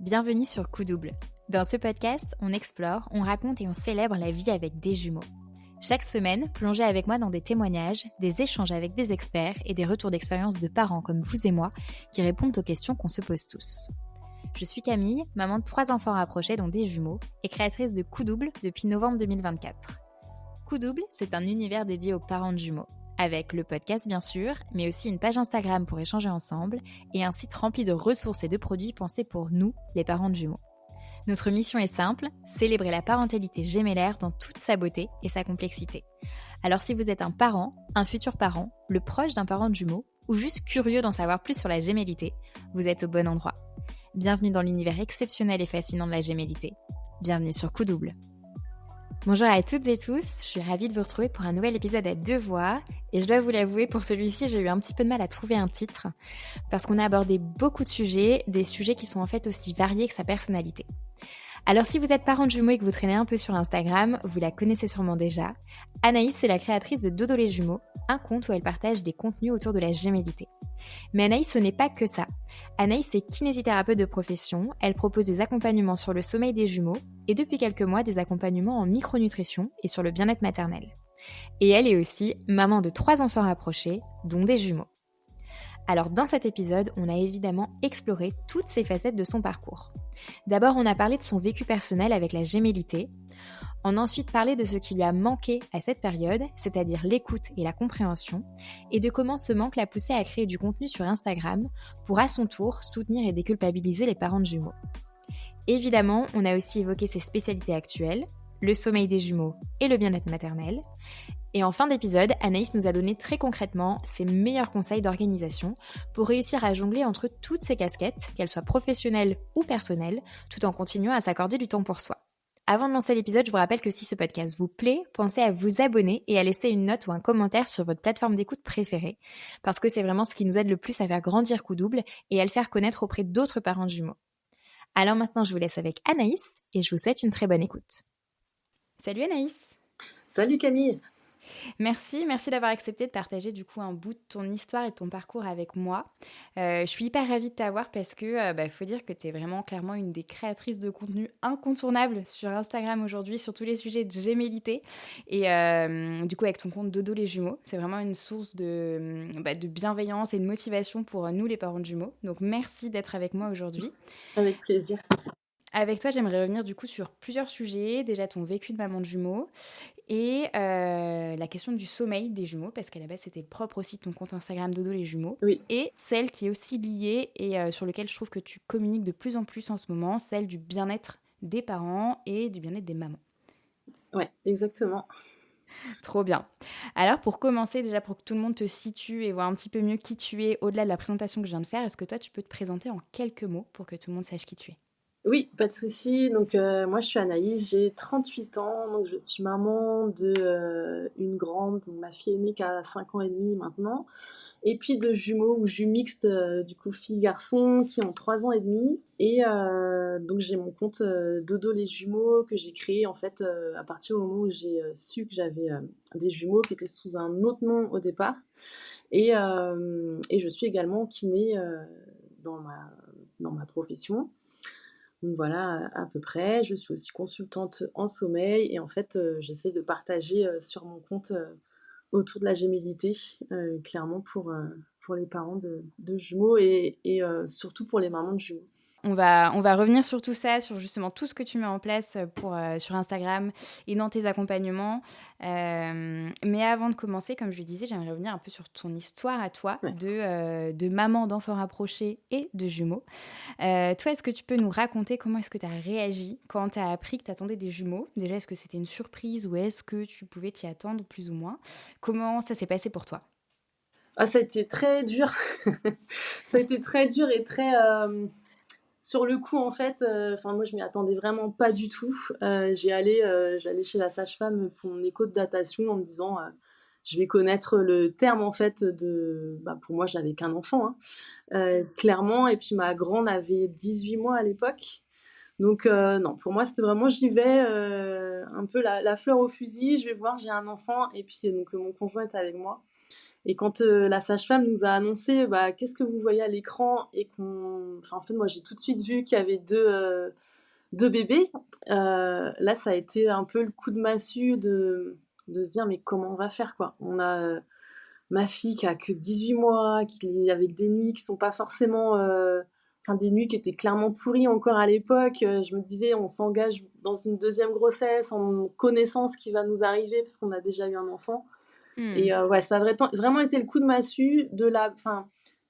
Bienvenue sur Coup Double. Dans ce podcast, on explore, on raconte et on célèbre la vie avec des jumeaux. Chaque semaine, plongez avec moi dans des témoignages, des échanges avec des experts et des retours d'expérience de parents comme vous et moi qui répondent aux questions qu'on se pose tous. Je suis Camille, maman de 3 enfants rapprochés dont des jumeaux et créatrice de Coup Double depuis novembre 2024. Coup Double, c'est un univers dédié aux parents de jumeaux. Avec le podcast bien sûr, mais aussi une page Instagram pour échanger ensemble et un site rempli de ressources et de produits pensés pour nous, les parents de jumeaux. Notre mission est simple, célébrer la parentalité gémellaire dans toute sa beauté et sa complexité. Alors si vous êtes un parent, un futur parent, le proche d'un parent de jumeaux, ou juste curieux d'en savoir plus sur la gémellité, vous êtes au bon endroit. Bienvenue dans l'univers exceptionnel et fascinant de la gémellité. Bienvenue sur Coup Double. Bonjour à toutes et tous, je suis ravie de vous retrouver pour un nouvel épisode à 2 voix et je dois vous l'avouer, pour celui-ci j'ai eu un petit peu de mal à trouver un titre parce qu'on a abordé beaucoup de sujets, des sujets qui sont en fait aussi variés que sa personnalité. Alors si vous êtes parent de jumeaux et que vous traînez un peu sur Instagram, vous la connaissez sûrement déjà. Anaïs est la créatrice de Dodo les jumeaux, un compte où elle partage des contenus autour de la gémellité. Mais Anaïs, ce n'est pas que ça. Anaïs est kinésithérapeute de profession, elle propose des accompagnements sur le sommeil des jumeaux et depuis quelques mois des accompagnements en micronutrition et sur le bien-être maternel. Et elle est aussi maman de 3 enfants rapprochés, dont des jumeaux. Alors dans cet épisode, on a évidemment exploré toutes ces facettes de son parcours. D'abord, on a parlé de son vécu personnel avec la gémellité. On a ensuite parlé de ce qui lui a manqué à cette période, c'est-à-dire l'écoute et la compréhension, et de comment ce manque l'a poussé à créer du contenu sur Instagram pour à son tour soutenir et déculpabiliser les parents de jumeaux. Évidemment, on a aussi évoqué ses spécialités actuelles, le sommeil des jumeaux et le bien-être maternel. Et en fin d'épisode, Anaïs nous a donné très concrètement ses meilleurs conseils d'organisation pour réussir à jongler entre toutes ces casquettes, qu'elles soient professionnelles ou personnelles, tout en continuant à s'accorder du temps pour soi. Avant de lancer l'épisode, je vous rappelle que si ce podcast vous plaît, pensez à vous abonner et à laisser une note ou un commentaire sur votre plateforme d'écoute préférée, parce que c'est vraiment ce qui nous aide le plus à faire grandir Coup Double et à le faire connaître auprès d'autres parents de jumeaux. Alors maintenant, je vous laisse avec Anaïs et je vous souhaite une très bonne écoute. Salut Anaïs! Salut Camille! Merci d'avoir accepté de partager du coup un bout de ton histoire et de ton parcours avec moi. Je suis hyper ravie de t'avoir parce que faut dire que tu es vraiment clairement une des créatrices de contenu incontournables sur Instagram aujourd'hui sur tous les sujets de gémellité et du coup avec ton compte Dodo les jumeaux, c'est vraiment une source de bienveillance et de motivation pour nous les parents de jumeaux. Donc merci d'être avec moi aujourd'hui. Avec plaisir. Avec toi, j'aimerais revenir du coup sur plusieurs sujets. Déjà ton vécu de maman de jumeaux et la question du sommeil des jumeaux, parce qu'à la base, c'était propre aussi de ton compte Instagram Dodo les jumeaux. Oui. Et celle qui est aussi liée et sur lequel je trouve que tu communiques de plus en plus en ce moment, celle du bien-être des parents et du bien-être des mamans. Ouais, exactement. Trop bien. Alors pour commencer, déjà pour que tout le monde te situe et voit un petit peu mieux qui tu es, au-delà de la présentation que je viens de faire, est-ce que toi, tu peux te présenter en quelques mots pour que tout le monde sache qui tu es ? Oui, pas de souci. Donc moi, je suis Anaïs, j'ai 38 ans, donc je suis maman de une grande, donc ma fille aînée qui a 5 ans et demi maintenant, et puis de jumeaux ou jumixtes, du coup fille-garçon, qui ont 3 ans et demi. Et donc j'ai mon compte Dodo les jumeaux que j'ai créé en fait à partir du moment où j'ai su que j'avais des jumeaux qui étaient sous un autre nom au départ. Et je suis également kiné dans ma profession. Donc voilà, à peu près. Je suis aussi consultante en sommeil et en fait, j'essaie de partager sur mon compte autour de la gémellité, clairement pour les parents de jumeaux et surtout pour les mamans de jumeaux. On va revenir sur tout ça, sur justement tout ce que tu mets en place sur Instagram et dans tes accompagnements. Mais avant de commencer, comme je le disais, j'aimerais revenir un peu sur ton histoire à toi Ouais. de maman d'enfants rapprochés et de jumeaux. Toi, est-ce que tu peux nous raconter comment est-ce que tu as réagi quand tu as appris que tu attendais des jumeaux ? Déjà, est-ce que c'était une surprise ou est-ce que tu pouvais t'y attendre plus ou moins ? Comment ça s'est passé pour toi ? Ah, ça a été très dur. Ça a été très dur et très... sur le coup, en fait, moi, je m'y attendais vraiment pas du tout. J'allais chez la sage-femme pour mon écho de datation en me disant, je vais connaître le terme, en fait, pour moi, j'avais qu'un enfant, hein, clairement. Et puis, ma grande avait 18 mois à l'époque. Donc, non, pour moi, c'était vraiment, j'y vais un peu la fleur au fusil. Je vais voir, j'ai un enfant. Et puis, donc, mon conjoint est avec moi. Et quand la sage-femme nous a annoncé, bah, qu'est-ce que vous voyez à l'écran et en fait, moi, j'ai tout de suite vu qu'il y avait deux bébés. Là, ça a été un peu le coup de massue de se dire, mais comment on va faire, quoi? On a ma fille qui a que 18 mois, avec des nuits qui sont pas forcément, des nuits qui étaient clairement pourries encore à l'époque. Je me disais, on s'engage dans une deuxième grossesse en connaissant ce qui va nous arriver parce qu'on a déjà eu un enfant. Et ouais, ça a vraiment été le coup de massue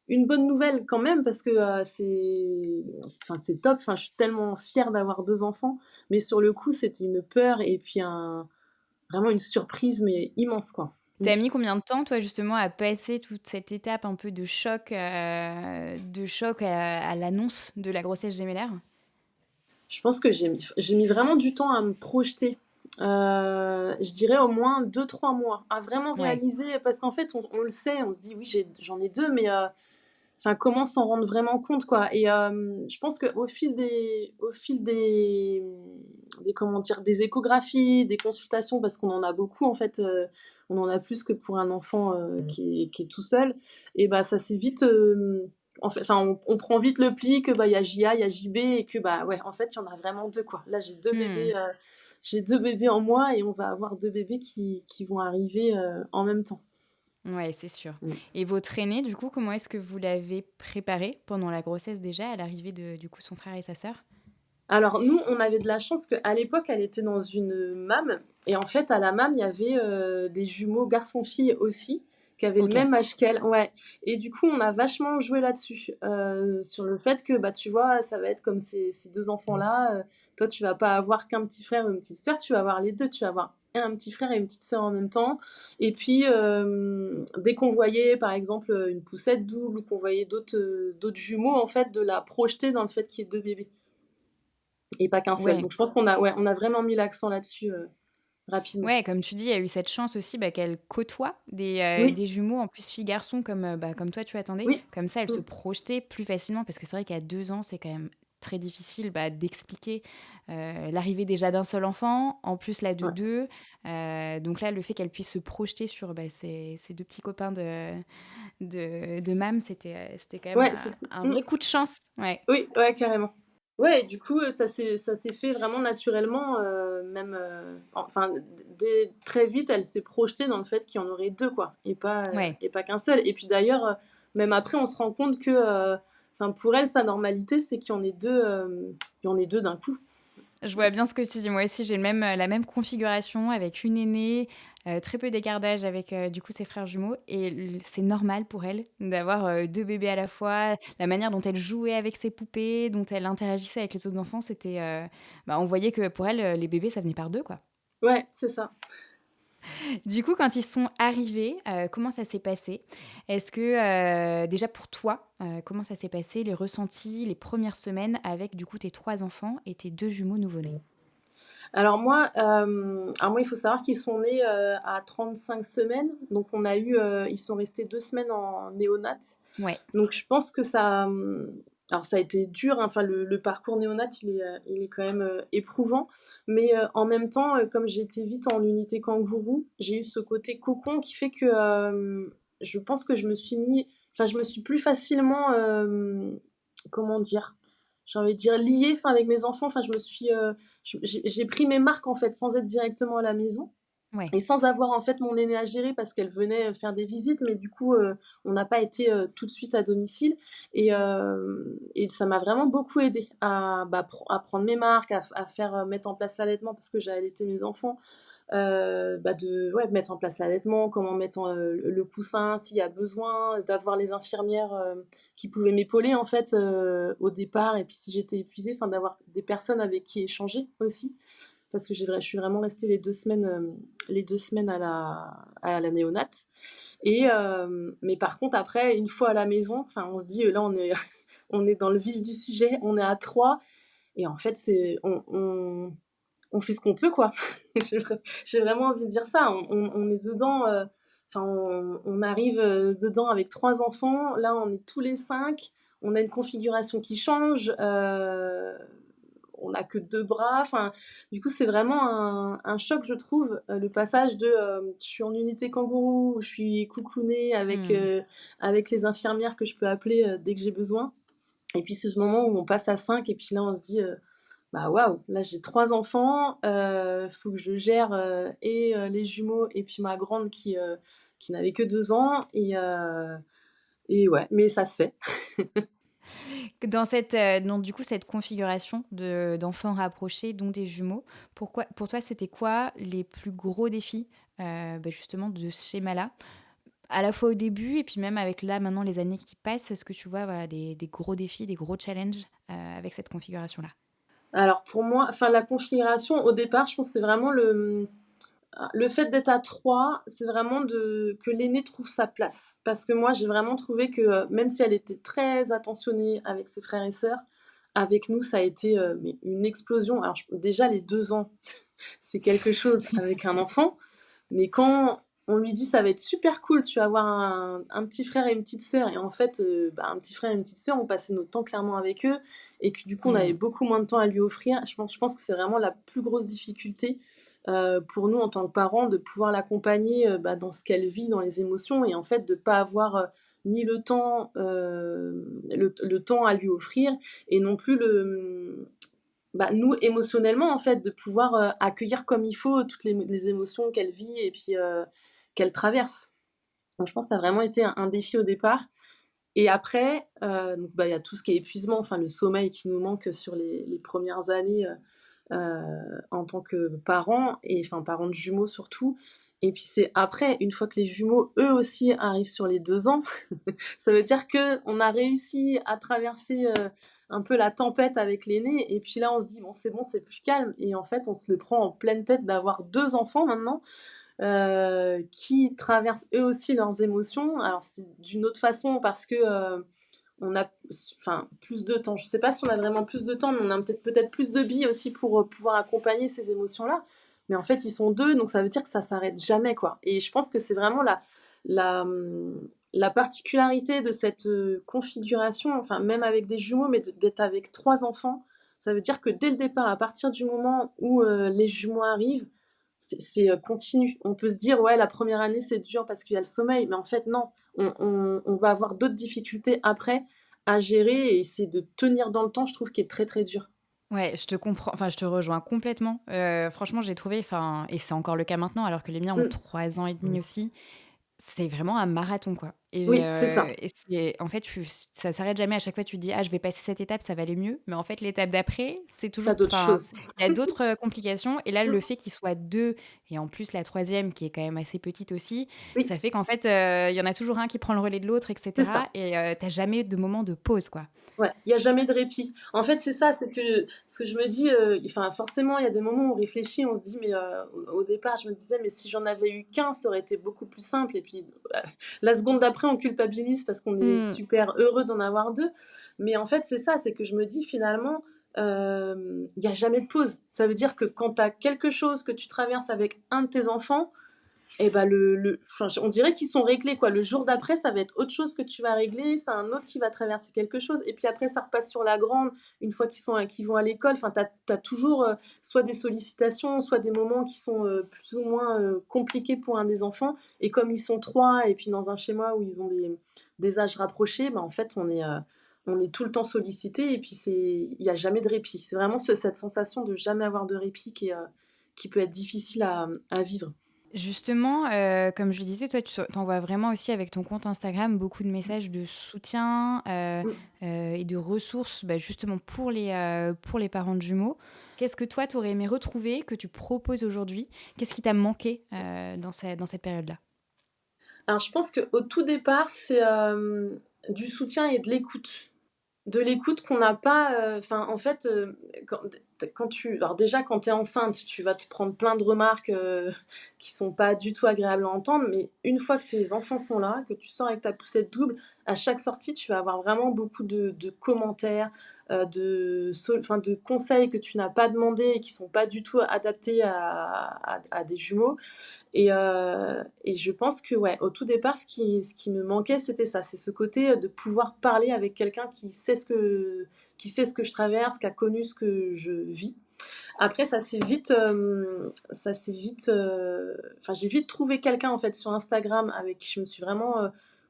une bonne nouvelle quand même parce que c'est top. Enfin, je suis tellement fière d'avoir 2 enfants, mais sur le coup, c'était une peur et puis vraiment une surprise, mais immense, quoi. Tu mis combien de temps, toi, justement, à passer toute cette étape un peu de choc à l'annonce de la grossesse gémellaire? Je pense que j'ai mis vraiment du temps à me projeter. Je dirais au moins 2-3 mois à vraiment Ouais. réaliser, parce qu'en fait, on le sait, on se dit: «Oui, j'en ai 2, mais comment s'en rendre vraiment compte, quoi?» Et je pense qu'au fil des comment dire? Des échographies, des consultations, parce qu'on en a beaucoup, en fait, on en a plus que pour un enfant, qui est tout seul, et bah, ça s'est vite, on prend vite le pli que, bah, il y a JA, il y a JB, et que, bah, ouais, en fait, il y en a vraiment 2, quoi. Là, Mmh. j'ai 2 bébés en moi, et on va avoir 2 bébés qui vont arriver, en même temps. Ouais, c'est sûr. Mmh. Et votre aîné, du coup, comment est-ce que vous l'avez préparé pendant la grossesse déjà, à l'arrivée de, du coup, son frère et sa sœur? Alors nous, on avait de la chance qu'à l'époque, elle était dans une MAM, et en fait, à la MAM, il y avait, des jumeaux garçon-fille aussi, qui avaient le OK. même âge qu'elle. Ouais, et du coup, on a vachement joué là-dessus, sur le fait que, bah, tu vois, ça va être comme ces 2 enfants-là, toi, tu vas pas avoir qu'un petit frère ou une petite sœur, tu vas avoir les 2. Tu vas avoir un petit frère et une petite sœur en même temps, et puis, dès qu'on voyait, par exemple, une poussette double, ou qu'on voyait d'autres jumeaux, en fait, de la projeter dans le fait qu'il y ait 2 bébés. Et pas qu'un seul. Ouais. Donc je pense qu'on a vraiment mis l'accent là-dessus, rapidement. Ouais, comme tu dis, il y a eu cette chance aussi, bah, qu'elle côtoie Oui, des jumeaux, en plus filles-garçons, comme toi tu attendais. oui, Comme ça, elle se mmh, projetait plus facilement, parce que c'est vrai qu'à 2 ans, c'est quand même très difficile, bah, d'expliquer, l'arrivée déjà d'un seul enfant, en plus là de ouais. 2. Donc là, le fait qu'elle puisse se projeter sur, bah, ses 2 petits copains de Mam, c'était quand même, Ouais, c'est un mmh, vrai coup de chance. Ouais. oui, ouais, carrément. Ouais, et du coup, ça s'est fait vraiment naturellement, même, dès très vite, elle s'est projetée dans le fait qu'il y en aurait 2, quoi, Ouais. et pas qu'un seul. Et puis d'ailleurs, même après, on se rend compte que, pour elle, sa normalité, c'est qu'il y en ait 2, il y en ait 2 d'un coup. Je vois bien ce que tu dis. Moi aussi, j'ai la même configuration avec une aînée, très peu d'écart d'âge avec, du coup, ses frères jumeaux, et c'est normal pour elle d'avoir, 2 bébés à la fois. La manière dont elle jouait avec ses poupées, dont elle interagissait avec les autres enfants, c'était, on voyait que pour elle, les bébés, ça venait par 2, quoi. Ouais, c'est ça. Du coup, quand ils sont arrivés, comment ça s'est passé? Est-ce que, déjà pour toi, comment ça s'est passé, les ressentis, les premières semaines avec, du coup, tes 3 enfants et tes 2 jumeaux nouveau-nés? Alors moi, il faut savoir qu'ils sont nés, à 35 semaines, donc ils sont restés 2 semaines en néonat. Ouais. Donc je pense que alors ça a été dur, hein, le parcours néonat, il est quand même, éprouvant, mais en même temps, comme j'ai été vite en unité kangourou, j'ai eu ce côté cocon qui fait que, je pense que je me suis plus facilement, comment dire? J'ai envie de dire liée, avec mes enfants. Enfin, j'ai pris mes marques, en fait, sans être directement à la maison, Ouais. et sans avoir, en fait, mon aînée à gérer parce qu'elle venait faire des visites, mais du coup, on n'a pas été, tout de suite à domicile, et ça m'a vraiment beaucoup aidée à prendre mes marques, à faire, mettre en place l'allaitement parce que j'ai allaité mes enfants, de ouais, mettre en place l'allaitement, comment mettre le coussin s'il y a besoin, d'avoir les infirmières, qui pouvaient m'épauler, en fait, au départ, et puis si j'étais épuisée, d'avoir des personnes avec qui échanger aussi. Parce que je suis vraiment restée les 2 semaines à la néonate, mais par contre après, une fois à la maison, on se dit, là on est on est dans le vif du sujet, on est à 3, et en fait on fait ce qu'on peut, quoi. J'ai vraiment envie de dire ça. On est dedans, on arrive, dedans avec 3 enfants. Là, on est tous les 5. On a une configuration qui change. on n'a que 2 bras. Enfin, du coup, c'est vraiment un choc, je trouve, le passage de je suis en unité kangourou, où je suis coucounée Hmm. avec les infirmières que je peux appeler dès que j'ai besoin. Et puis, c'est ce moment où on passe à 5, et puis là, on se dit bah waouh, là j'ai 3 enfants, faut que je gère les jumeaux et puis ma grande qui n'avait que 2 ans. Et ouais, mais ça se fait. Dans donc du coup, cette configuration d'enfants rapprochés, dont des jumeaux, pour toi, c'était quoi les plus gros défis justement de ce schéma-là? À la fois au début et puis même avec là, maintenant, les années qui passent, est-ce que tu vois voilà, des gros défis, des gros challenges avec cette configuration-là? Alors pour moi, enfin la configuration au départ, je pense que c'est vraiment le fait d'être à 3, c'est vraiment que l'aîné trouve sa place. Parce que moi, j'ai vraiment trouvé que même si elle était très attentionnée avec ses frères et sœurs, avec nous, ça a été mais une explosion. Alors déjà les 2 ans, c'est quelque chose avec un enfant. Mais quand on lui dit ça va être super cool, tu vas avoir un petit frère et une petite sœur, et en fait, un petit frère et une petite sœur, on passait notre temps clairement avec eux, et que du coup, on avait Hmm. beaucoup moins de temps à lui offrir. Je pense que c'est vraiment la plus grosse difficulté pour nous en tant que parents, de pouvoir l'accompagner dans ce qu'elle vit, dans les émotions, et en fait, de ne pas avoir ni le temps à lui offrir, et non plus nous, émotionnellement, en fait, de pouvoir accueillir comme il faut toutes les émotions qu'elle vit et puis qu'elle traverse. Donc, je pense que ça a vraiment été un défi au départ. Et après, il y a tout ce qui est épuisement, enfin, le sommeil qui nous manque sur les premières années en tant que parents, et enfin, parents de jumeaux surtout. Et puis c'est après, une fois que les jumeaux, eux aussi, arrivent sur les 2 ans, ça veut dire qu'on a réussi à traverser un peu la tempête avec l'aîné, et puis là on se dit bon, c'est plus calme, et en fait on se le prend en pleine tête d'avoir 2 enfants maintenant qui traversent eux aussi leurs émotions. Alors c'est d'une autre façon parce que on a enfin plus de temps. Je sais pas si on a vraiment plus de temps, mais on a peut-être plus de billes aussi pour pouvoir accompagner ces émotions-là. Mais en fait, ils sont 2, donc ça veut dire que ça s'arrête jamais, quoi. Et je pense que c'est vraiment la, la particularité de cette configuration, enfin même avec des jumeaux, mais d'être avec 3 enfants. Ça veut dire que dès le départ, à partir du moment où les jumeaux arrivent, c'est continu. On peut se dire, ouais, la première année, c'est dur parce qu'il y a le sommeil, mais en fait, non. On va avoir d'autres difficultés après à gérer, et c'est de tenir dans le temps, je trouve, qui est très très dur. Ouais, je te comprends, enfin, je te rejoins complètement. Franchement, j'ai trouvé, enfin, et c'est encore le cas maintenant, alors que les miens ont Mm. 3 ans et demi aussi. C'est vraiment un marathon, quoi. Oui, c'est ça. Et c'est en fait, ça s'arrête jamais. À chaque fois, tu te dis: «Ah, je vais passer cette étape, ça va aller mieux». Mais en fait, l'étape d'après, c'est T'as toujours d'autres enfin, choses. il y a d'autres, complications et là, Mm. le fait qu'ils soient 2 et en plus la troisième qui est quand même assez petite aussi, Oui, ça fait qu'en fait, il y en a toujours un qui prend le relais de l'autre et c'est cetera ça. et tu jamais de moment de pause, quoi. Ouais, il y a jamais de répit. En fait, c'est ça, c'est que ce que je me dis, enfin, forcément, il y a des moments où on réfléchit, on se dit, mais au départ, je me disais, mais si j'en avais eu qu'un, ça aurait été beaucoup plus simple. Et puis, la seconde d'après, on culpabilise parce qu'on est Mmh. super heureux d'en avoir 2. Mais en fait, c'est ça, c'est que je me dis, finalement, il y a jamais de pause. Ça veut dire que quand tu as quelque chose que tu traverses avec un de tes enfants, et bah enfin, on dirait qu'ils sont réglés, quoi. Le jour d'après, ça va être autre chose que tu vas régler, c'est un autre qui va traverser quelque chose, et puis après ça repasse sur la grande une fois qu'ils vont à l'école. Enfin, t'as toujours soit des sollicitations, soit des moments qui sont plus ou moins compliqués pour un des enfants, et comme ils sont 3 et puis dans un schéma où ils ont des âges rapprochés, bah en fait on est tout le temps sollicité, et puis il y a jamais de répit. C'est vraiment cette sensation de jamais avoir de répit qui peut être difficile à vivre. Justement, comme je le disais, toi, tu envoies vraiment aussi avec ton compte Instagram beaucoup de messages de soutien, Mm. et de ressources, justement pour les parents de jumeaux. Qu'est-ce que toi, tu aurais aimé retrouver, que tu proposes aujourd'hui? Qu'est-ce qui t'a manqué, dans cette période-là? Alors je pense qu'au tout départ, c'est du soutien et de l'écoute. De l'écoute qu'on n'a pas, enfin en fait, alors déjà quand tu es enceinte, tu vas te prendre plein de remarques qui sont pas du tout agréables à entendre, mais une fois que tes enfants sont là, que tu sors avec ta poussette double, à chaque sortie, tu vas avoir vraiment beaucoup de commentaires, de conseils que tu n'as pas demandé et qui sont pas du tout adaptés à des jumeaux. Et je pense que ouais, au tout départ, ce qui me manquait, c'était ça, c'est ce côté de pouvoir parler avec quelqu'un qui sait ce que je traverse, qui a connu ce que je vis. Après, enfin, j'ai vite trouvé quelqu'un en fait sur Instagram avec qui je me suis vraiment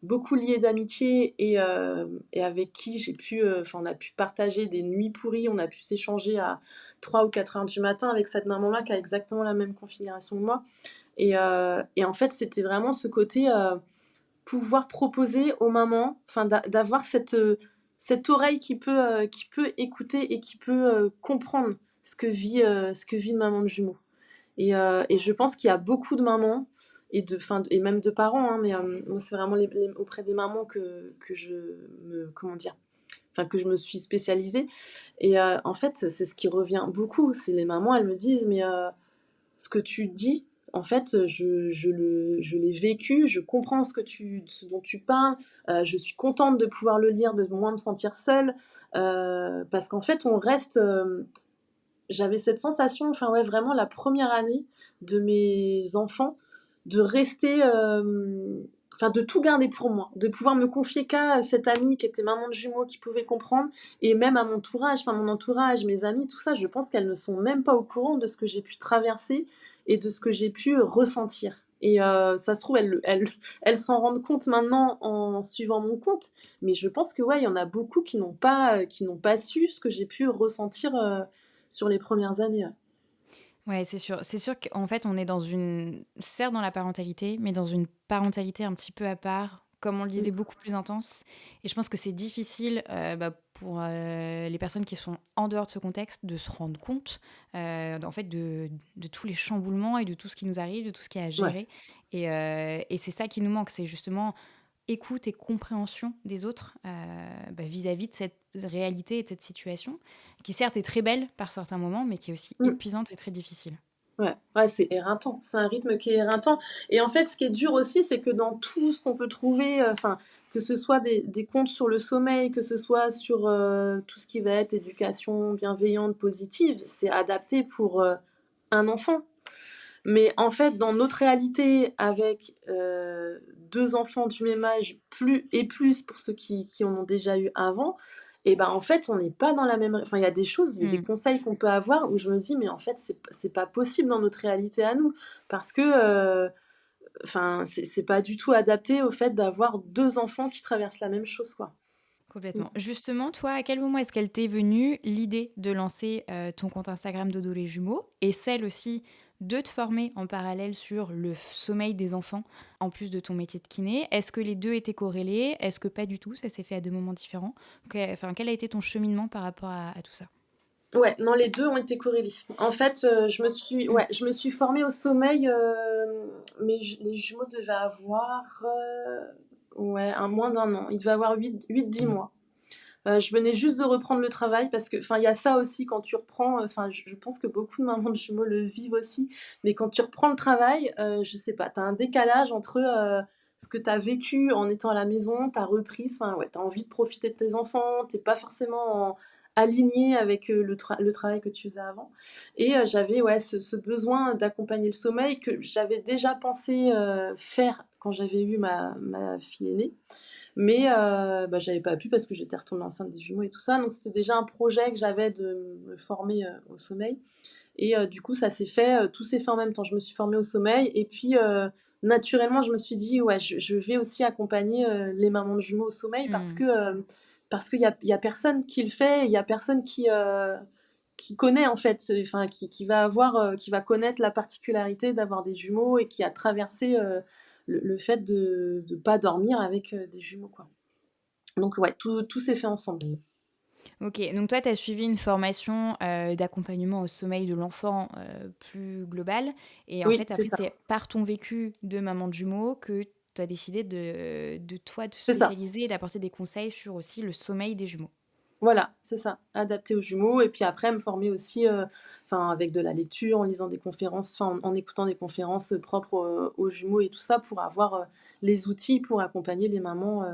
beaucoup liée d'amitié et avec qui enfin, on a pu partager des nuits pourries, on a pu s'échanger à 3 ou 4 heures du matin avec cette maman-là qui a exactement la même configuration que moi. Et en fait, c'était vraiment ce côté pouvoir proposer aux mamans, enfin, d'avoir cette oreille qui peut écouter et qui peut comprendre ce que vit une maman de jumeaux. Et je pense qu'il y a beaucoup de mamans et même de parents, hein, mais moi, c'est vraiment auprès des mamans que je comment dire, enfin, que je me suis spécialisée. Et en fait, c'est ce qui revient beaucoup. C'est les mamans, elles me disent, mais ce que tu dis, en fait, je l'ai vécu, je comprends ce dont tu parles, je suis contente de pouvoir le lire, de moins me sentir seule, parce qu'en fait, on reste. J'avais cette sensation, enfin ouais, vraiment la première année de mes enfants, de rester, enfin de tout garder pour moi, de pouvoir me confier qu'à cette amie qui était maman de jumeaux, qui pouvait comprendre, et même à mon entourage, mes amis, tout ça, je pense qu'elles ne sont même pas au courant de ce que j'ai pu traverser et de ce que j'ai pu ressentir. Et ça se trouve, elles s'en rendent compte maintenant en suivant mon compte, mais je pense que ouais, il y en a beaucoup qui n'ont pas su ce que j'ai pu ressentir sur les premières années. Ouais, c'est sûr. C'est sûr qu'en fait, on est certes dans la parentalité, mais dans une parentalité un petit peu à part, comme on le disait, beaucoup plus intense. Et je pense que c'est difficile pour les personnes qui sont en dehors de ce contexte de se rendre compte en fait, de tous les chamboulements et de tout ce qui nous arrive, de tout ce qu'il y a à Ouais. gérer. Et c'est ça qui nous manque, c'est justement écoute et compréhension des autres vis-à-vis de cette réalité et de cette situation, qui certes est très belle par certains moments, mais qui est aussi Mm. épuisante et très difficile. Ouais, ouais, c'est éreintant. C'est un rythme qui est éreintant. Et en fait, ce qui est dur aussi, c'est que dans tout ce qu'on peut trouver, enfin, que ce soit des contes sur le sommeil, que ce soit sur tout ce qui va être éducation bienveillante, positive, c'est adapté pour un enfant. Mais en fait, dans notre réalité, avec deux enfants du même âge, plus pour ceux qui en ont déjà eu avant, et ben en fait, on n'est pas dans la même. Enfin, il y a des choses, il y a des Mm. conseils qu'on peut avoir où je me dis, mais en fait, c'est pas possible dans notre réalité à nous. Parce que, enfin, c'est pas du tout adapté au fait d'avoir deux enfants qui traversent la même chose, quoi. Mm. Complètement. Justement, toi, à quel moment est-ce qu'elle t'est venue l'idée de lancer ton compte Instagram Dodo les jumeaux et celle aussi de te former en parallèle sur le sommeil des enfants en plus de ton métier de kiné? Est-ce que les deux étaient corrélés? Est-ce que pas du tout? Ça s'est fait à deux moments différents? Enfin, quel a été ton cheminement par rapport à tout ça? Ouais, non, les 2 ont été corrélés. En fait, Mm. je me suis formée au sommeil, mais les jumeaux devaient avoir, ouais, un moins d'un an. Ils devaient avoir 8-10 mois. Je venais juste de reprendre le travail parce que, enfin, il y a ça aussi quand tu reprends, enfin, je pense que beaucoup de mamans de jumeaux le vivent aussi, mais quand tu reprends le travail, je sais pas, tu as un décalage entre, ce que tu as vécu en étant à la maison, ta reprise, enfin, ouais, tu as envie de profiter de tes enfants, tu pas forcément aligné avec le travail que tu faisais avant. Et j'avais ouais, ce besoin d'accompagner le sommeil que j'avais déjà pensé faire quand j'avais eu ma fille aînée. Mais j'avais pas pu parce que j'étais retombée enceinte des jumeaux et tout ça. Donc c'était déjà un projet que j'avais de me former au sommeil. Et du coup, ça s'est fait, tout s'est fait en même temps. Je me suis formée au sommeil et puis naturellement, je me suis dit, ouais, je vais aussi accompagner les mamans de jumeaux au sommeil Mm. parce qu'il y a personne qui le fait, il y a personne qui connaît en fait, enfin qui va connaître la particularité d'avoir des jumeaux et qui a traversé le fait de ne pas dormir avec des jumeaux, quoi. Donc ouais, tout s'est fait ensemble. Ok, donc toi, tu as suivi une formation d'accompagnement au sommeil de l'enfant plus globale. Et en Oui, fait, c'est après, ça. c'est par ton vécu de maman de jumeaux que tu as décidé de te C'est ça. spécialiser et d'apporter des conseils sur aussi le sommeil des jumeaux. Voilà, c'est ça. Adapté aux jumeaux et puis après me former aussi, enfin avec de la lecture, en lisant des conférences, enfin en écoutant des conférences propres aux jumeaux et tout ça pour avoir les outils pour accompagner les mamans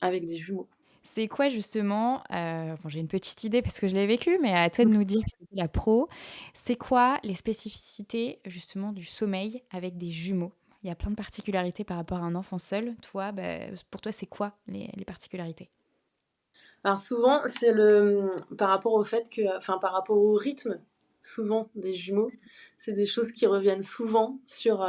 avec des jumeaux. C'est quoi justement, bon j'ai une petite idée parce que je l'ai vécu, mais à toi de nous dire parce que tu es la pro. C'est quoi les spécificités justement du sommeil avec des jumeaux? Il y a plein de particularités par rapport à un enfant seul. Toi, pour toi, c'est quoi les particularités? Alors souvent, c'est par rapport au fait que, enfin par rapport au rythme, souvent des jumeaux, c'est des choses qui reviennent souvent sur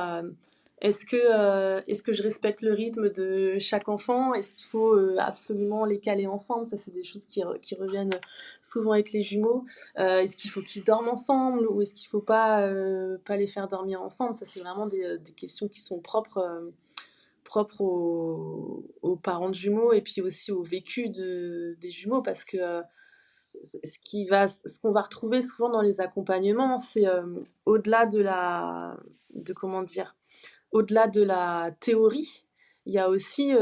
est-ce que je respecte le rythme de chaque enfant? Est-ce qu'il faut absolument les caler ensemble? Ça, c'est des choses qui reviennent souvent avec les jumeaux. Est-ce qu'il faut qu'ils dorment ensemble ou est-ce qu'il faut pas les faire dormir ensemble? Ça, c'est vraiment des questions qui sont propre aux parents de jumeaux et puis aussi au vécu des jumeaux parce que ce qu'on va retrouver souvent dans les accompagnements, c'est au-delà de comment dire, au-delà de la théorie, il y a aussi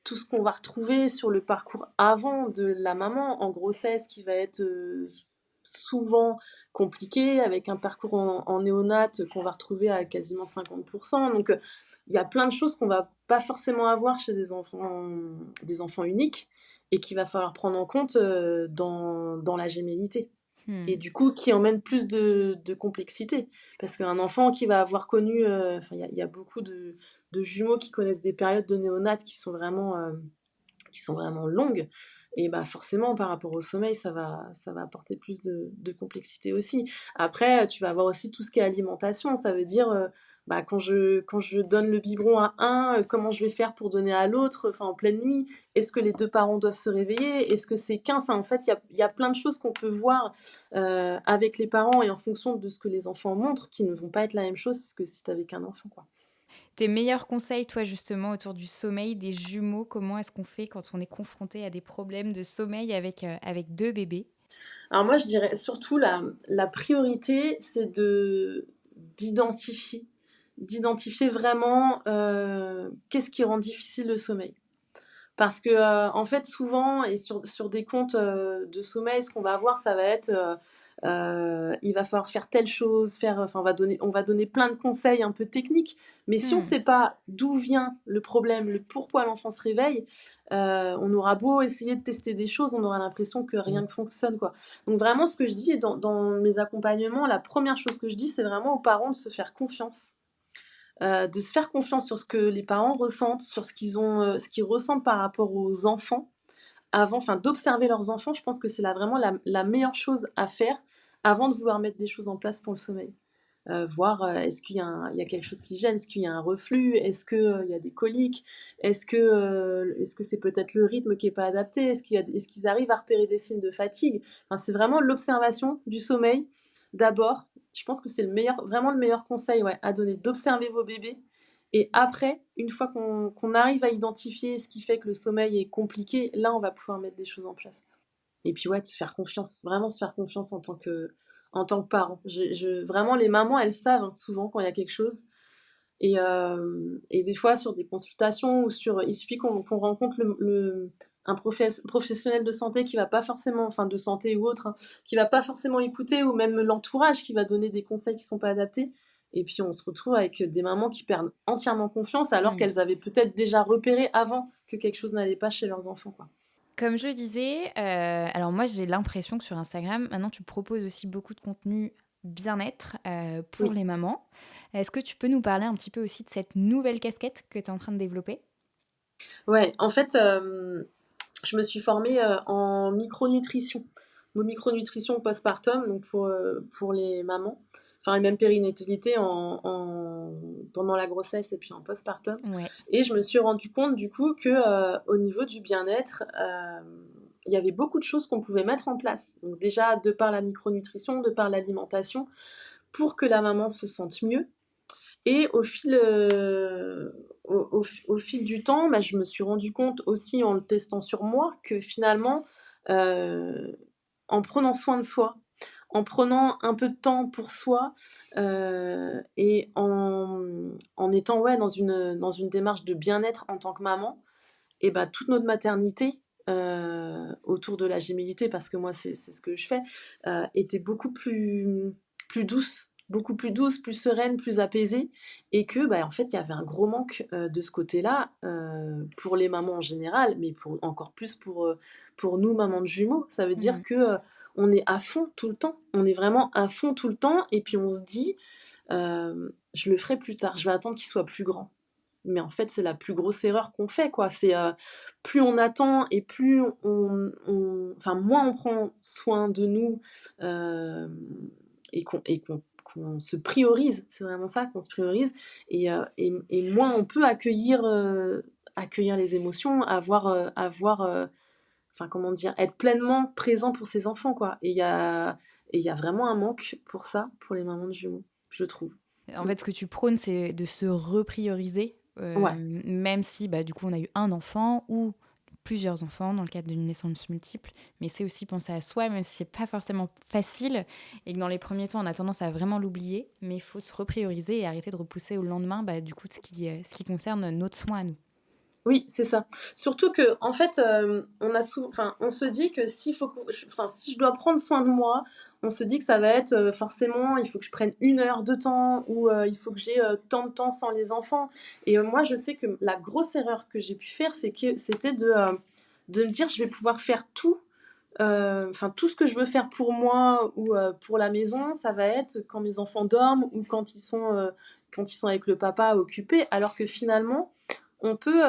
tout ce qu'on va retrouver sur le parcours avant de la maman en grossesse qui va être souvent compliqué, avec un parcours en néonate qu'on va retrouver à quasiment 50%. Donc il y a plein de choses qu'on va pas forcément avoir chez des enfants uniques et qu'il va falloir prendre en compte dans la gémellité. Et Mmh. du coup, qui emmène plus de complexité. Parce qu'un enfant qui va avoir connu, enfin, il y a beaucoup de jumeaux qui connaissent des périodes de néonate qui sont vraiment longues. Et bah forcément, par rapport au sommeil, ça va apporter plus de complexité aussi. Après, tu vas avoir aussi tout ce qui est alimentation. Ça veut dire, bah, quand je donne le biberon à un, comment je vais faire pour donner à l'autre, enfin, en pleine nuit? Est-ce que les deux parents doivent se réveiller? Est-ce que c'est qu'un? Enfin, en fait, il y a plein de choses qu'on peut voir avec les parents et en fonction de ce que les enfants montrent qui ne vont pas être la même chose que si tu avec un enfant, quoi. Tes meilleurs conseils, toi, justement, autour du sommeil des jumeaux, comment est-ce qu'on fait quand on est confronté à des problèmes de sommeil avec 2 bébés? Alors moi, je dirais surtout la priorité, c'est d'identifier. D'identifier vraiment qu'est-ce qui rend difficile le sommeil. Parce que, en fait, souvent et sur des comptes de sommeil, ce qu'on va avoir, ça va être il va falloir faire telle chose, enfin, on va donner plein de conseils un peu techniques. Mais si on ne Mmh. sait pas d'où vient le problème, le pourquoi l'enfant se réveille, on aura beau essayer de tester des choses, on aura l'impression que rien ne fonctionne, quoi. Donc, vraiment, ce que je dis dans mes accompagnements, la première chose que je dis, c'est vraiment aux parents de se faire confiance. De se faire confiance sur ce que les parents ressentent, sur ce qu'ils ressentent par rapport aux enfants, enfin d'observer leurs enfants. Je pense que c'est vraiment la meilleure chose à faire avant de vouloir mettre des choses en place pour le sommeil. Voir est-ce qu'il y a quelque chose qui gêne, est-ce qu'il y a un reflux, est-ce qu'il y a des coliques, est-ce que c'est peut-être le rythme qui n'est pas adapté, est-ce qu'ils arrivent à repérer des signes de fatigue. Enfin, c'est vraiment l'observation du sommeil d'abord. Je pense que c'est vraiment le meilleur conseil, ouais, à donner, d'observer vos bébés. Et après, une fois qu'on arrive à identifier ce qui fait que le sommeil est compliqué, là, on va pouvoir mettre des choses en place. Et puis ouais, de se faire confiance, vraiment se faire confiance en tant que parent. Vraiment, les mamans, elles savent hein, souvent quand il y a quelque chose. Et des fois, sur des consultations il suffit qu'on rencontre un professionnel de santé qui va pas forcément, enfin de santé ou autre, hein, qui va pas forcément écouter, ou même l'entourage qui va donner des conseils qui sont pas adaptés. Et puis on se retrouve avec des mamans qui perdent entièrement confiance alors Mmh. qu'elles avaient peut-être déjà repéré avant que quelque chose n'allait pas chez leurs enfants, quoi. Comme je disais, alors moi j'ai l'impression que sur Instagram, maintenant tu proposes aussi beaucoup de contenu bien-être, pour Oui. les mamans. Est-ce que tu peux nous parler un petit peu aussi de cette nouvelle casquette que tu es en train de développer? Ouais, en fait, je me suis formée en micronutrition. Micronutrition postpartum, donc pour les mamans, enfin et même périnatalité pendant la grossesse et puis en postpartum. Ouais. Et je me suis rendu compte du coup que au niveau du bien-être, il y avait beaucoup de choses qu'on pouvait mettre en place. Donc déjà de par la micronutrition, de par l'alimentation, pour que la maman se sente mieux. Et au fil du temps, bah, je me suis rendu compte aussi en le testant sur moi que finalement, heu, en prenant soin de soi, en prenant un peu de temps pour soi, et en étant, ouais, dans une démarche de bien-être en tant que maman et bah, toute notre maternité, autour de la gémellité, parce que moi c'est ce que je fais, était beaucoup plus douce, beaucoup plus douce, plus sereine, plus apaisée et que, bah, en fait, il y avait un gros manque, de ce côté-là, pour les mamans en général, mais encore plus pour nous, mamans de jumeaux. Ça veut dire Mmh. que, on est à fond tout le temps. On est vraiment à fond tout le temps et puis on se dit: «Je le ferai plus tard, je vais attendre qu'il soit plus grand». Mais en fait, c'est la plus grosse erreur qu'on fait, quoi. C'est, plus on attend et plus enfin, moins on prend soin de nous, hem et qu'on se priorise. C'est vraiment ça, qu'on se priorise et moins on peut accueillir les émotions, enfin, comment dire? Être pleinement présent pour ses enfants, quoi et il y a vraiment un manque pour ça, pour les mamans de jumeaux, je trouve. En fait, ce que tu prônes, c'est de se reprioriser, Ouais. même si, bah, du coup, on a eu un enfant ou plusieurs enfants dans le cadre d'une naissance multiple. Mais c'est aussi penser à soi, même si c'est pas forcément facile et que dans les premiers temps, on a tendance à vraiment l'oublier. Mais il faut se reprioriser et arrêter de repousser au lendemain, bah, du coup, ce qui concerne notre soin à nous. Oui, c'est ça. Surtout qu'en fait, on se dit que si je dois prendre soin de moi, on se dit que ça va être, forcément, il faut que je prenne 1 heure de temps ou, il faut que j'ai, tant de temps sans les enfants et moi, je sais que la grosse erreur que j'ai pu faire, c'était de me dire: «Je vais pouvoir faire tout, enfin tout ce que je veux faire pour moi ou, pour la maison, ça va être quand mes enfants dorment ou quand ils sont avec le papa occupés». Alors que finalement, on peut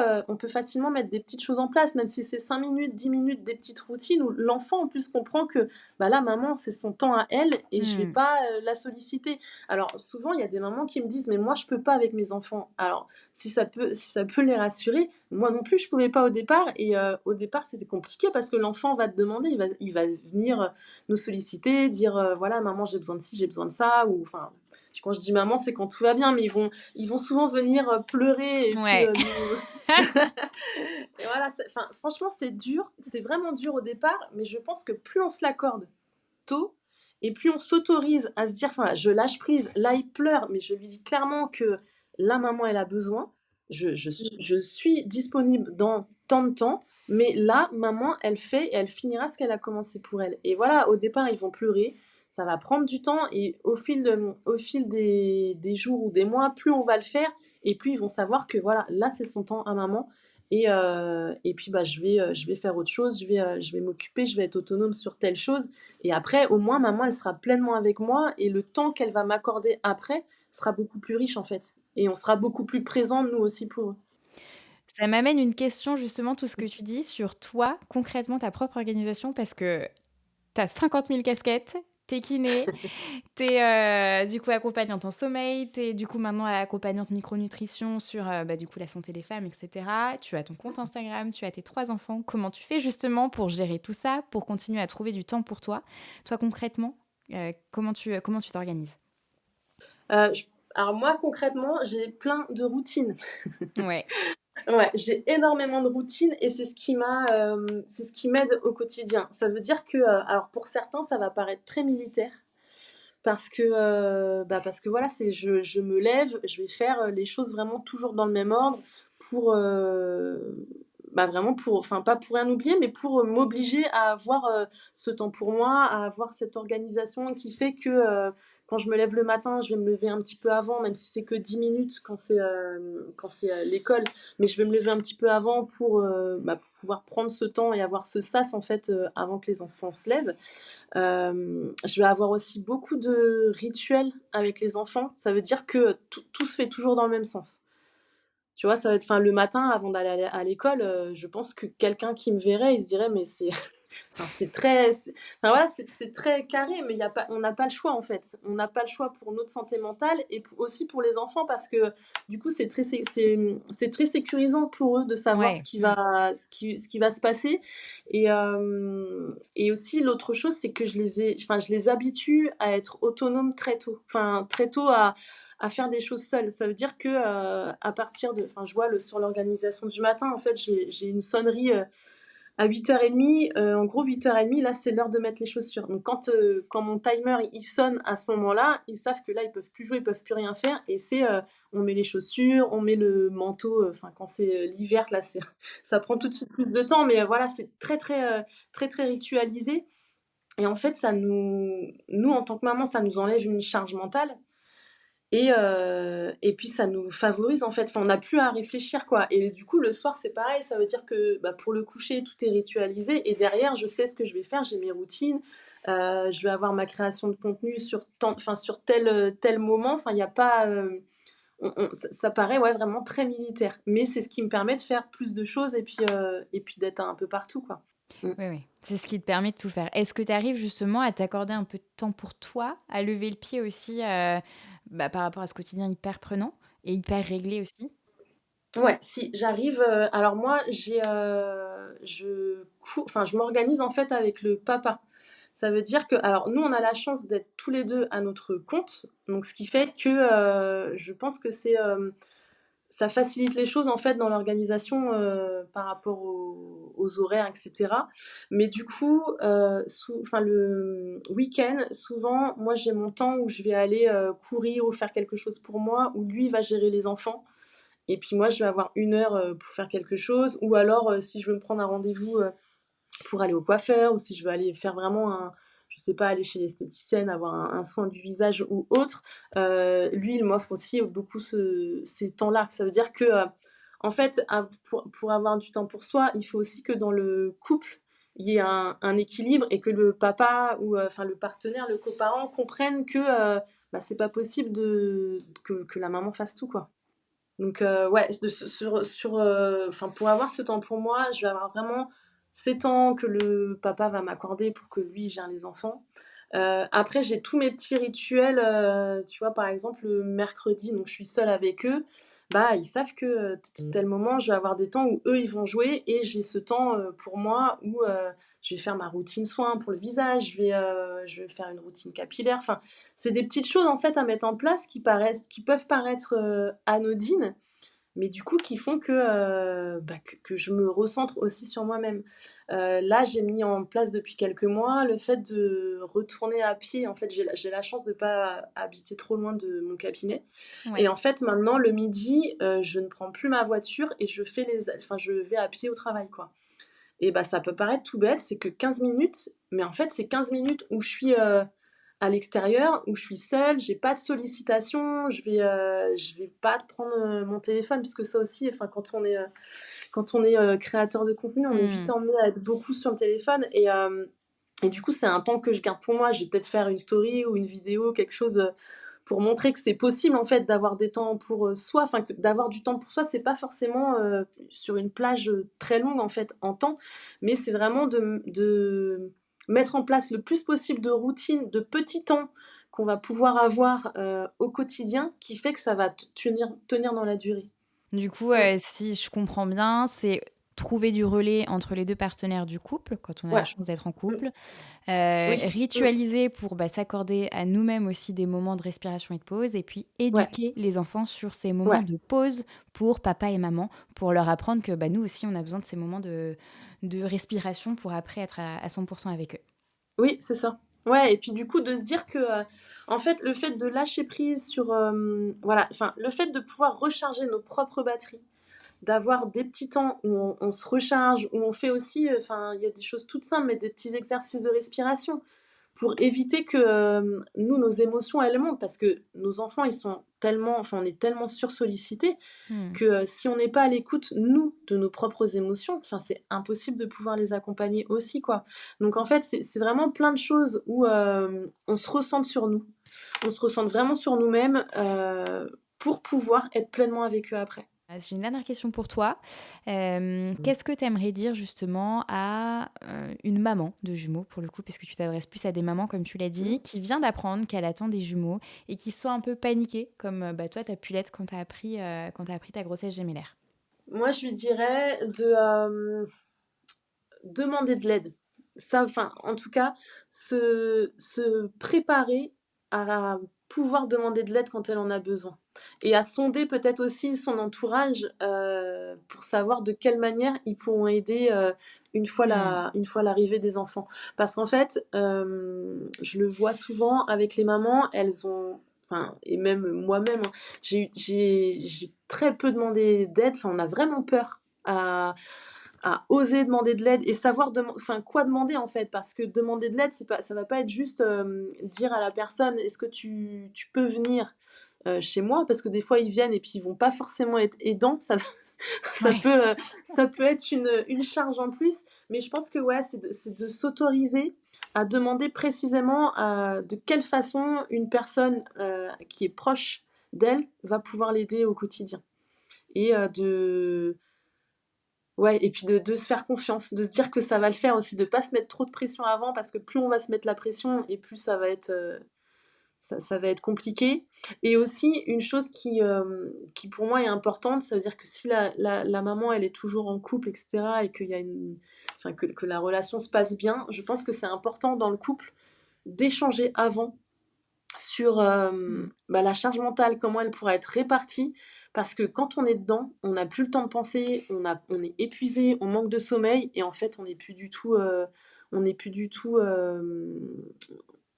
facilement mettre des petites choses en place, même si c'est 5 minutes, 10 minutes, des petites routines où l'enfant en plus comprend que, bah, là maman c'est son temps à elle et je vais Mmh. pas, la solliciter. Alors souvent il y a des mamans qui me disent: «Mais moi je peux pas avec mes enfants». Alors si ça peut les rassurer, moi non plus je pouvais pas au départ et au départ c'était compliqué parce que l'enfant va te demander, il va venir, nous solliciter, dire, «Voilà maman j'ai besoin de ci, j'ai besoin de ça» ou enfin, quand je dis maman c'est quand tout va bien, mais ils vont souvent venir, pleurer et puis, Ouais. nous et voilà, enfin, franchement, c'est dur, c'est vraiment dur au départ, mais je pense que plus on se l'accorde tôt et plus on s'autorise à se dire, enfin, je lâche prise, là, il pleure, mais je lui dis clairement que la maman, elle a besoin, je suis disponible dans tant de temps, mais là, maman, elle fait et elle finira ce qu'elle a commencé pour elle. Et voilà, au départ, ils vont pleurer, ça va prendre du temps et au fil des jours ou des mois, plus on va le faire et plus ils vont savoir que voilà, là, c'est son temps à maman et puis, bah, je vais faire autre chose, je vais m'occuper, je vais être autonome sur telle chose et après, au moins, maman, elle sera pleinement avec moi et le temps qu'elle va m'accorder après sera beaucoup plus riche, en fait et on sera beaucoup plus présents, nous aussi, pour eux. Ça m'amène une question justement, tout ce que tu dis sur toi, concrètement, ta propre organisation, parce que tu as 50 000 casquettes, tu es kiné, tu es, du coup accompagnante en sommeil, tu es du coup maintenant accompagnante micronutrition sur, bah, du coup la santé des femmes et cetera. Tu as ton compte Instagram, tu as tes 3 enfants. Comment tu fais justement pour gérer tout ça, pour continuer à trouver du temps pour toi? Toi concrètement, comment tu t'organises? Je alors moi, concrètement, j'ai plein de routines. Ouais. Ouais, j'ai énormément de routines et c'est ce qui m'aide au quotidien. Ça veut dire que, alors pour certains, ça va paraître très militaire parce que voilà, je me lève, je vais faire, les choses vraiment toujours dans le même ordre pour, vraiment enfin pas pour rien oublier, mais pour, m'obliger à avoir, ce temps pour moi, à avoir cette organisation qui fait que, quand je me lève le matin, je vais me lever un petit peu avant, même si c'est que 10 minutes quand c'est l'école, mais je vais me lever un petit peu avant pour pouvoir prendre ce temps et avoir ce sas en fait, avant que les enfants se lèvent. Je vais avoir aussi beaucoup de rituels avec les enfants. Ça veut dire que tout se fait toujours dans le même sens. Tu vois? Ça va être enfin, le matin avant d'aller à l'école, je pense que quelqu'un qui me verrait, il se dirait: «Mais c'est» enfin, enfin, voilà, c'est très carré, mais il y a pas on n'a pas le choix, en fait. On n'a pas le choix pour notre santé mentale et aussi pour les enfants parce que, du coup, c'est très sécurisant pour eux de savoir ce Ouais. qui Mmh. va ce qui va se passer et aussi l'autre chose, c'est que je les habitue à être autonomes très tôt. Enfin, très tôt à faire des choses seules. Ça veut dire que, à partir de enfin, je vois sur l'organisation du matin, en fait, j'ai une sonnerie, à 8h30, en gros 8h30, là, c'est l'heure de mettre les chaussures. Donc quand mon timer, il sonne à ce moment-là, ils savent que là, ils peuvent plus jouer, ils peuvent plus rien faire et on met les chaussures, on met le manteau, enfin quand c'est, l'hiver, là, ça prend tout de suite plus de temps, mais voilà, c'est très, très, très, très ritualisé et en fait, nous, en tant que maman, ça nous enlève une charge mentale Et puis ça nous favorise en fait, enfin, on n'a plus à réfléchir quoi. Et du coup le soir c'est pareil, ça veut dire que bah, pour le coucher tout est ritualisé et derrière je sais ce que je vais faire, j'ai mes routines, je vais avoir ma création de contenu sur, enfin, sur tel moment, enfin il n'y a pas... ça paraît ouais, vraiment très militaire, mais c'est ce qui me permet de faire plus de choses et puis d'être un peu partout quoi. Mm. Oui, oui, c'est ce qui te permet de tout faire. Est-ce que tu arrives justement à t'accorder un peu de temps pour toi, à lever le pied aussi, par rapport à ce quotidien hyper prenant et hyper réglé aussi? Ouais, si j'arrive, alors moi enfin je m'organise en fait avec le papa. Ça veut dire que alors nous on a la chance d'être tous les 2 à notre compte, donc ce qui fait que, je pense que ça facilite les choses en fait dans l'organisation, par rapport aux horaires et cetera. Mais du coup, enfin le week-end, souvent moi j'ai mon temps où je vais aller, courir ou faire quelque chose pour moi, où lui va gérer les enfants. Et puis moi, je vais avoir 1 heure pour faire quelque chose. Ou alors, si je veux me prendre un rendez-vous pour aller au coiffeur, ou si je veux aller faire vraiment je sais pas, aller chez l'esthéticienne, avoir un soin du visage ou autre, lui, il m'offre aussi beaucoup ces temps-là. Ça veut dire que, en fait, pour avoir du temps pour soi, il faut aussi que dans le couple, il y ait un équilibre et que le papa ou enfin le partenaire, le coparent comprenne que bah, c'est pas possible que la maman fasse tout, quoi. Donc ouais, enfin, pour avoir ce temps pour moi, je vais avoir vraiment ces temps que le papa va m'accorder pour que lui gère les enfants. Après, j'ai tous mes petits rituels, tu vois, par exemple, le mercredi, donc je suis seule avec eux, bah, ils savent que tel moment, je vais avoir des temps où eux, ils vont jouer et j'ai ce temps pour moi où je vais faire ma routine soin pour le visage, je vais faire une routine capillaire. Enfin, c'est des petites choses en fait à mettre en place qui peuvent paraître anodines, mais du coup qui font que je me recentre aussi sur moi-même. Là, j'ai mis en place depuis quelques mois le fait de retourner à pied. En fait, j'ai la chance de ne pas habiter trop loin de mon cabinet. Et Ouais. en fait, maintenant, le midi, je ne prends plus ma voiture et enfin, je vais à pied au travail, quoi. Et bah, ça peut paraître tout bête, c'est que 15 minutes, mais en fait, c'est 15 minutes où je suis à l'extérieur, où je suis seule, j'ai pas de sollicitation, je vais pas prendre mon téléphone, puisque ça aussi, enfin, quand on est créateur de contenu, on est vite Mmh. emmené à être beaucoup sur le téléphone. Et du coup, c'est un temps que je garde pour moi. Je vais peut-être faire une story ou une vidéo, quelque chose pour montrer que c'est possible en fait d'avoir des temps pour soi, enfin d'avoir du temps pour soi, c'est pas forcément sur une plage très longue en fait en temps, mais c'est vraiment de mettre en place le plus possible de routines, de petits temps qu'on va pouvoir avoir au quotidien qui fait que ça va tenir dans la durée. Du coup, Mm. si je comprends bien, c'est trouver du relais entre les 2 partenaires du couple, quand on a la Ouais. chance d'être en Mm. couple. Oui. Mm. Ritualiser pour, s'accorder à nous-mêmes aussi des moments de respiration et de pause et puis Ouais. éduquer les enfants sur ces moments Ouais. de pause pour papa et maman, pour leur apprendre que, nous aussi on a besoin de ces moments de respiration pour après être à 100 avec eux. Oui, c'est ça. Ouais, et puis du coup de se dire que, en fait, le fait de lâcher prise sur, voilà, enfin, le fait de pouvoir recharger nos propres batteries, d'avoir des petits temps où on se recharge, où on fait aussi, enfin, il y a des choses toutes simples, mais des petits exercices de respiration pour éviter que nous, nos émotions, elles montent. Parce que nos enfants, ils sont tellement, enfin, on est tellement sursollicités Mmh. que si on n'est pas à l'écoute, nous, de nos propres émotions, enfin, c'est impossible de pouvoir les accompagner aussi, quoi. Donc en fait, c'est vraiment plein de choses où on se ressente sur nous. On se ressente vraiment sur nous-mêmes pour pouvoir être pleinement avec eux après. J'ai une dernière question pour toi. Qu'est-ce que tu aimerais dire justement à, une maman de jumeaux pour le coup, puisque tu t'adresses plus à des mamans comme tu l'as dit, qui vient d'apprendre qu'elle attend des jumeaux et qui sont un peu paniquée comme, toi tu as pu l'être quand tu appris ta grossesse gémellaire? Moi, je lui dirais de demander de l'aide. Ça, enfin, en tout cas, se préparer à pouvoir demander de l'aide quand elle en a besoin. Et à sonder peut-être aussi son entourage pour savoir de quelle manière ils pourront aider Mmh. une fois l'arrivée des enfants. Parce qu'en fait, je le vois souvent avec les mamans, elles ont... Enfin, et même moi-même, hein, j'ai très peu demandé d'aide. Enfin, on a vraiment peur à oser demander de l'aide et savoir enfin, quoi demander en fait, parce que demander de l'aide, ça va pas être juste dire à la personne est-ce que tu peux venir, chez moi, parce que des fois ils viennent et puis ils vont pas forcément être aidants, ça Ouais. ça peut être une charge en plus, mais je pense que ouais, c'est de s'autoriser à demander précisément de quelle façon une personne qui est proche d'elle va pouvoir l'aider au quotidien. Et ouais, et puis de se faire confiance, de se dire que ça va le faire aussi, de pas se mettre trop de pression avant, parce que plus on va se mettre la pression et plus ça va être compliqué. Et aussi, une chose qui pour moi est importante, ça veut dire que si la maman, elle est toujours en couple, etc., et qu'il y a enfin, que la relation se passe bien, je pense que c'est important dans le couple d'échanger avant sur la charge mentale, comment elle pourra être répartie. Parce que quand on est dedans, on n'a plus le temps de penser, on est épuisé, on manque de sommeil, et en fait, on n'est plus du tout...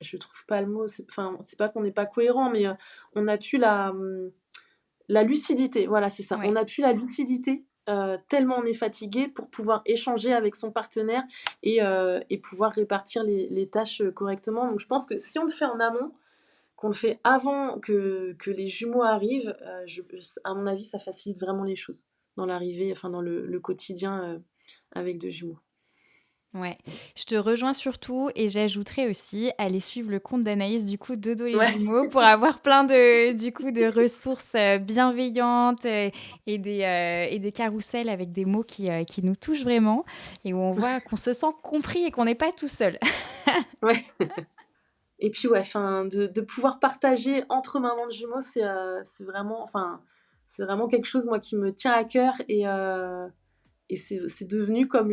je trouve pas le mot, enfin, c'est pas qu'on n'est pas cohérent, mais on n'a plus la lucidité, voilà, c'est ça. Ouais. On n'a plus la lucidité tellement on est fatigué pour pouvoir échanger avec son partenaire et pouvoir répartir les tâches correctement. Donc je pense que si on le fait en amont, qu'on le fait avant que les jumeaux arrivent, à mon avis, ça facilite vraiment les choses dans l'arrivée, enfin dans le quotidien avec deux jumeaux. Ouais, je te rejoins surtout et j'ajouterais aussi aller suivre le compte d'Anaïs du coup Dodo les Ouais, jumeaux pour avoir plein de ressources bienveillantes et des carousels avec des mots qui nous touchent vraiment et où on voit qu'on se sent compris et qu'on n'est pas tout seul. ouais. Et puis ouais, enfin, de pouvoir partager entre mamans de jumeaux, c'est vraiment, enfin, c'est vraiment quelque chose moi qui me tient à cœur et c'est devenu comme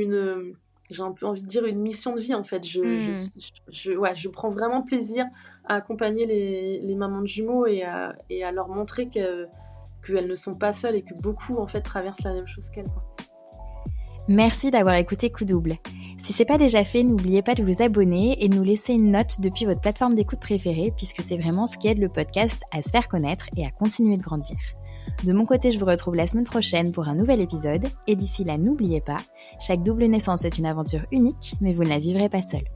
j'ai un peu envie de dire une mission de vie en fait. Ouais, je prends vraiment plaisir à accompagner les mamans de jumeaux et à leur montrer qu'elles ne sont pas seules et que beaucoup en fait traversent la même chose qu'elles, quoi. Merci d'avoir écouté Coup Double. Si c'est pas déjà fait, n'oubliez pas de vous abonner et de nous laisser une note depuis votre plateforme d'écoute préférée puisque c'est vraiment ce qui aide le podcast à se faire connaître et à continuer de grandir. De mon côté, je vous retrouve la semaine prochaine pour un nouvel épisode et d'ici là, n'oubliez pas, chaque double naissance est une aventure unique, mais vous ne la vivrez pas seule.